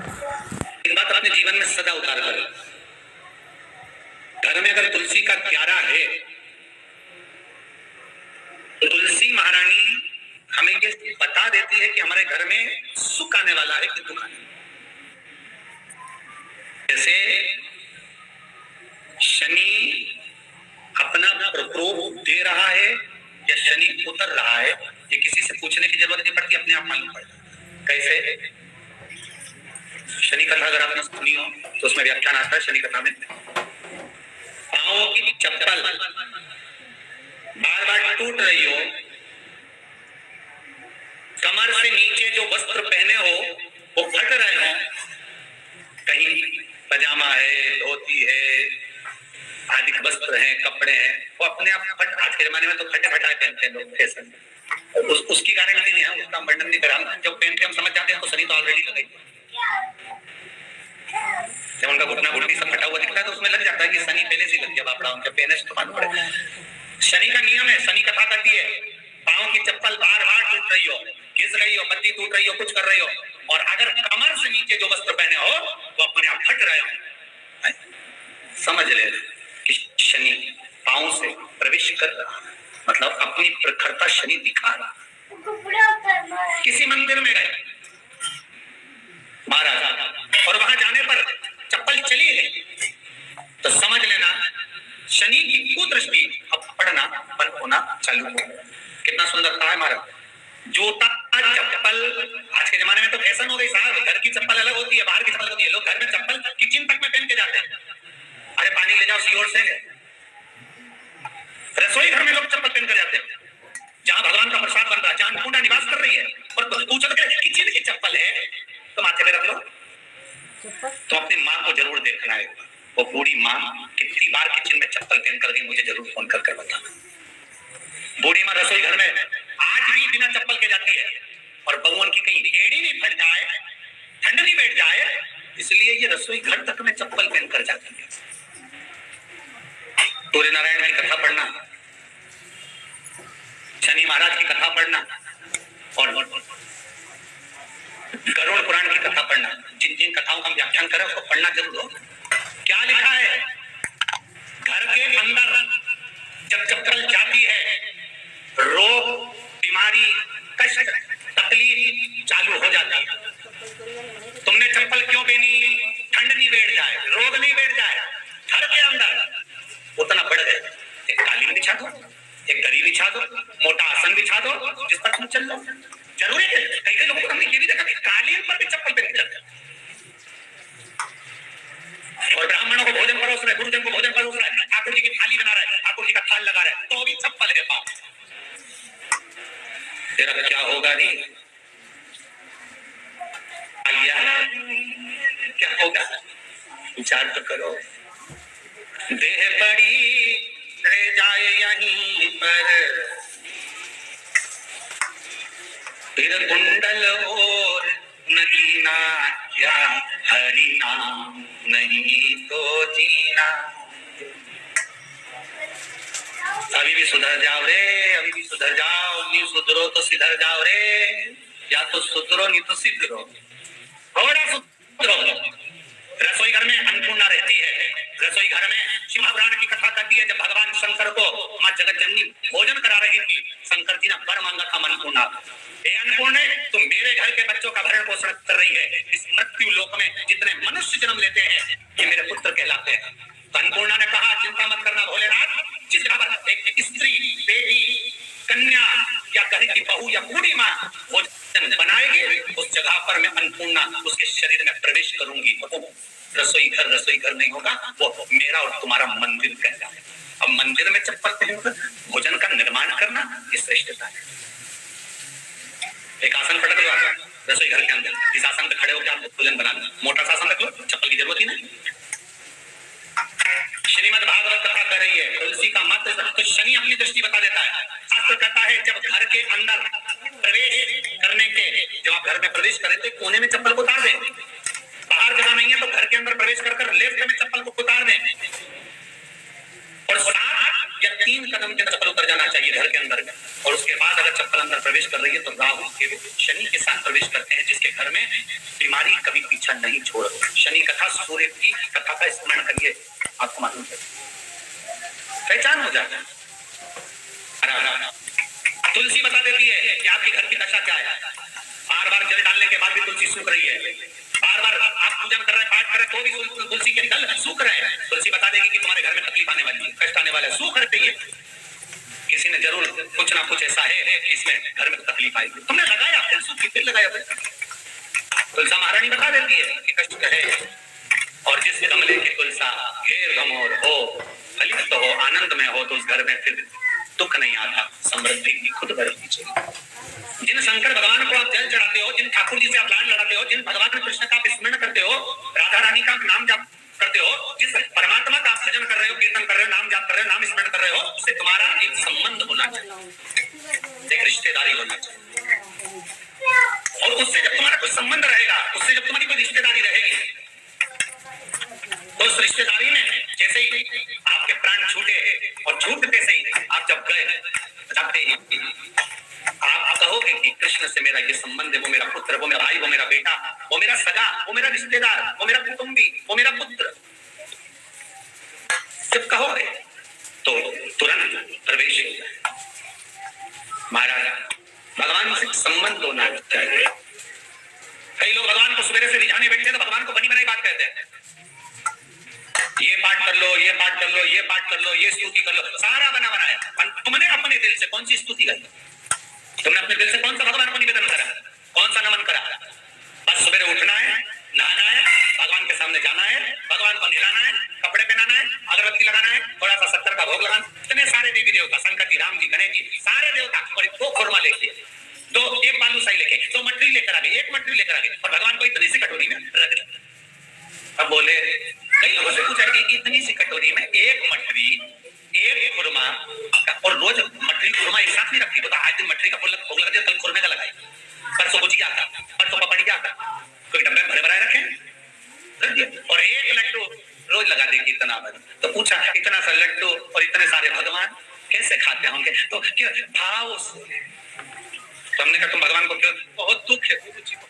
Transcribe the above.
इस बात अपने जीवन में सदा उतार करो। घर में अगर तुलसी का क्यारा है तो तुलसी महारानी हमें ये बता देती है कि हमारे घर में सुख आने वाला है कि दुख आने वाला है। जैसे शनि अपना प्रकोप दे रहा है या शनि उतर रहा है, ये किसी से पूछने की जरूरत नहीं पड़ती, अपने आप मालूम पड़ता है। कैसे? शनि कथा अगर आपने सुनी हो तो उसमें व्याख्यान आता है शनि कथा में, पांवों की चप्पल बार बार टूट रही हो, कमर से नीचे जो वस्त्र पहने हो वो फट रहे हो, कहीं पजामा है, धोती है, आदि वस्त्र हैं, कपड़े हैं, वो अपने आप फट, आज के जमाने में तो फटे फटाए पहनते हैं लोग फैशन में, उसकी गारंटी नहीं है, उसका वर्णन नहीं करा। जब पहनते हम समझ जाते हैं तो शनि तो ऑलरेडी लग गई। जब उनका घुटना घुटनी सब फटा हुआ दिखता है तो उसमें लग जाता है कि शनि पहले से लग गया बापड़ा, उनके पहने से तो मालूम पड़े। शनि का नियम है, शनि कथा कहती है पांव की चप्पल बार बार टूट रही हो, घिस रही हो, पत्ती टूट रही हो, कुछ कर रही हो, और अगर कमर से नीचे जो वस्त्र पहने हो वो अपने आप फट रहे हो, समझ ले कि शनि पांव से प्रवेश कर रहा, मतलब अपनी प्रखरता शनि दिखा रहा। किसी मंदिर में गए महाराज और वहां जाने पर चप्पल चली गई तो समझ लेना शनि की कुदृष्टि अब पड़ना बंद होना चालू हो। कितना सुंदरता है महाराज। जूता चप्पल आज के जमाने में तो फैशन हो गई साहब, घर की चप्पल अलग होती है, बाहर की चप्पल होती है। लोग घर में चप्पल किचन तक में पहन के जाते हैं। अरे पानी ले जाओ सीओर से, रसोई घर में लोग चप्पल पहन कर जाते हैं, जहां भगवान का प्रसाद बन रहा है, जहां अन्नपूर्णा निवास कर रही है, और पूछो तो किचन की चप्पल है तो माथे पे रख लो। तो अपनी माँ को जरूर देखना है, वो बूढ़ी माँ कितनी बार किचन में चप्पल पहन कर गई, मुझे जरूर फोन कर बताना। बूढ़ी माँ रसोई घर में आज भी बिना चप्पल के जाती है, और बउवन की कहीं एड़ी नहीं फट जाए, ठंड नहीं बैठ जाए, इसलिए ये रसोई घर तक में चप्पल पहन कर जाती है। सूर्य नारायण की कथा पढ़ना, शनि महाराज की कथा पढ़ना, और गरुड़ पुराण की कथा पढ़ना। जिन जिन कथाओं का व्याख्यान करें उसको पढ़ना जरूर हो। क्या लिखा है? घर के अंदर जब चप्पल जाती है, रोग, बीमारी, कष्ट, तकलीफ चालू हो जाती है। तुमने चप्पल क्यों पहनी? ठंड नहीं बैठ जाए, रोग नहीं बैठ जाए। घर के अंदर उतना बढ़ गए, एक कालीन बिछा दो, एक दरी बिछा दो, मोटा आसन बिछा दो, जिस पर तुम चल लो। जरूरी है, कई कई लोगों को हमने ये भी देखा कि कालीन पर भी चप्पल पहन के चलते हैं, और ब्राह्मणों को भोजन परोस रहे, गुरुजन को भोजन परोस रहे, ठाकुर जी की थाली बना रहे, ठाकुर जी का थाल लगा रहे, तो भी चप्पल है पाँव। तेरा क्या होगा? नहीं क्या होगा? विचार तो करो। देह पड़ी रह जाए यहीं पर, फिर कुंडल और नगीना, क्या हरि नाम नहीं तो जीना। अभी भी सुधर जाओ रे, अभी भी सुधर जाओ, नहीं सुधरो तो सिधर जाओ रे, या तो सुधरो नहीं तो सिधरो, थोड़ा सुधरो। रसोई घर में अन्नपूर्णा रहती है, रसोई घर में शिव पुराण की कथा कहती है जब भगवान शंकर को मां जगत जननी भोजन करा रही थी, शंकर जी ने वर मांगा था अन्नपूर्णा, हे अन्नपूर्णे तुम मेरे घर के बच्चों का भरण पोषण कर रही है, इस मृत्यु लोक में जितने मनुष्य जन्म लेते हैं ये मेरे पुत्र कहलाते हैं। तो अन्नपूर्णा ने कहा चिंता मत करना भोलेनाथ, जिस जगह पर एक स्त्री, बेटी, कन्या या घर की बहू या बूढ़ी माँ भोजन बनाएगी, उस जगह पर मैं अन्नपूर्णा उसके शरीर में प्रवेश करूंगी। रसोई घर नहीं होगा, वो मेरा और तुम्हारा मंदिर कहलाएगा। अब मंदिर में चप्पल पहनकर भोजन का निर्माण करना ये श्रेष्ठता है। एक आसन पटक लो रसोई घर के अंदर, इस आसन पे खड़े होकर आप भोजन बनाना, मोटा सा आसन रख लो, चप्पल की जरूरत ही नहीं। श्रीमद् भागवत कथा कर रही है, तुलसी का मत तो शनि अपनी दृष्टि बता देता है। शास्त्र कहता है जब घर के अंदर प्रवेश करने के, जब आप घर में प्रवेश करें तो कोने में चप्पल को उतार दें, बाहर जगह नहीं है तो घर के अंदर प्रवेश कर लेफ्ट में चप्पल को उतार दें, और 7 या 3 कदम के चप्पल उतर जाना चाहिए घर के अंदर। और उसके बाद अगर चप्पल अंदर प्रवेश कर रही है तो राहु के शनि के साथ प्रवेश करते हैं, जिसके घर में बीमारी कभी कभी पीछा नहीं छोड़ो। शनि कथा सूर्य की कथा का स्मरण करिए, आपको मालूम है, पहचान हो जाता है। तुलसी बता देती है कि आपके घर की दशा क्या है। बार बार जल डालने के बाद भी तुलसी सूख रही है, बार बार आप पूजन कर रहे हैं, पाठ कर रहे हैं, तो भी तुलसी के निकल सूख रहे हैं। तुलसी बता देगी कि तुम्हारे घर में तकलीफ आने वाली है, कष्ट आने वाला है, सूख रही है। किसी ने जरूर कुछ ना कुछ ऐसा है इसमें घर में तकलीफ आएगी, तुमने लगाया फिर सूखी, फिर लगाया फिर। तुलसा महारानी बता देती है कि कष्ट है, और जिस गमले की तुलसा घेर घमोर हो, फलित हो, आनंद में हो, तो उस घर में फिर दुख नहीं आता, समृद्धि की खुद बढ़ती चली। जिन शंकर भगवान को आप जल चढ़ाते हो, जिन ठाकुर जी से आप लाड लगाते हो, जिन भगवान कृष्ण का आप स्मरण करते हो, राधा रानी का नाम जाप करते हो, जिस परमात्मा का आप भजन कर रहे हो, कीर्तन कर रहे हो, नाम जाप कर रहे हो, नाम स्मरण कर रहे हो, उससे तुम्हारा एक संबंध होना चाहिए, एक रिश्तेदारी होना चाहिए। और उससे जब तुम्हारा कोई संबंध रहेगा, उससे जब तुम्हारी कोई रिश्तेदारी रहेगी, तो उस रिश्तेदारी में जैसे ही आपके प्राण छूटे, और छूटते से ही आप जब गए, जाते ही आप कहोगे कि कृष्ण से मेरा ये संबंध है, वो मेरा पुत्र, वो मेरा भाई, वो मेरा बेटा, वो मेरा सगा, वो मेरा रिश्तेदार, वो मेरा कुटुंबी, वो मेरा पुत्र। जब कहोगे तो तुरंत प्रवेश हो जाए। महाराज, भगवान से संबंध होना चाहिए। कई लोग भगवान को सवेरे से रिझाने बैठते हैं तो भगवान को बनी बनाई बात कहते हैं, ये पाठ कर लो, ये पाठ कर लो, ये पाठ कर लो, ये स्तुति कर लो, सारा बना बनाया। तुमने अपने दिल से कौन सी स्तुति करी? तुमने अपने दिल से कौन सा भगवान को निवेदन करा, कौन सा नमन करा? बस सवेरे उठना है, नहाना है, भगवान के सामने जाना है, भगवान को नहलाना है, कपड़े पहनाना है, अगरबत्ती लगाना है, थोड़ा सा शक्कर का भोग लगाना, इतने सारे देवी देवता, शंकर जी, राम जी, गणेश जी, सारे देवता, और दो खुरमा लेके, दो एक बालूशाही लेके, दो मटरी लेकर आ गए, एक मटरी लेकर आ गए, और भगवान को इतनी सी कटोरी में रख दिया। अब बोले, कई लोगों से पूछा कि इतनी सी कटोरी में एक मटरी, एक खुरमा, और रोज मटरी खुरमा एक साथ नहीं रखती, तो आज दिन मटरी का भोग लगा दिया, कल खुरमे का लगाई, परसों गुजिया का, परसों पपड़िया का, कोई डब्बे में भरे भराए रखे रख दिया, और एक लड्डू रोज लगा दी कीर्तना भर। तो पूछा इतना सा लड्डू और इतने सारे भगवान कैसे खाते होंगे? तो क्यों भाव, तो हमने कहा तुम भगवान को क्यों, बहुत दुख है गुरु जी को।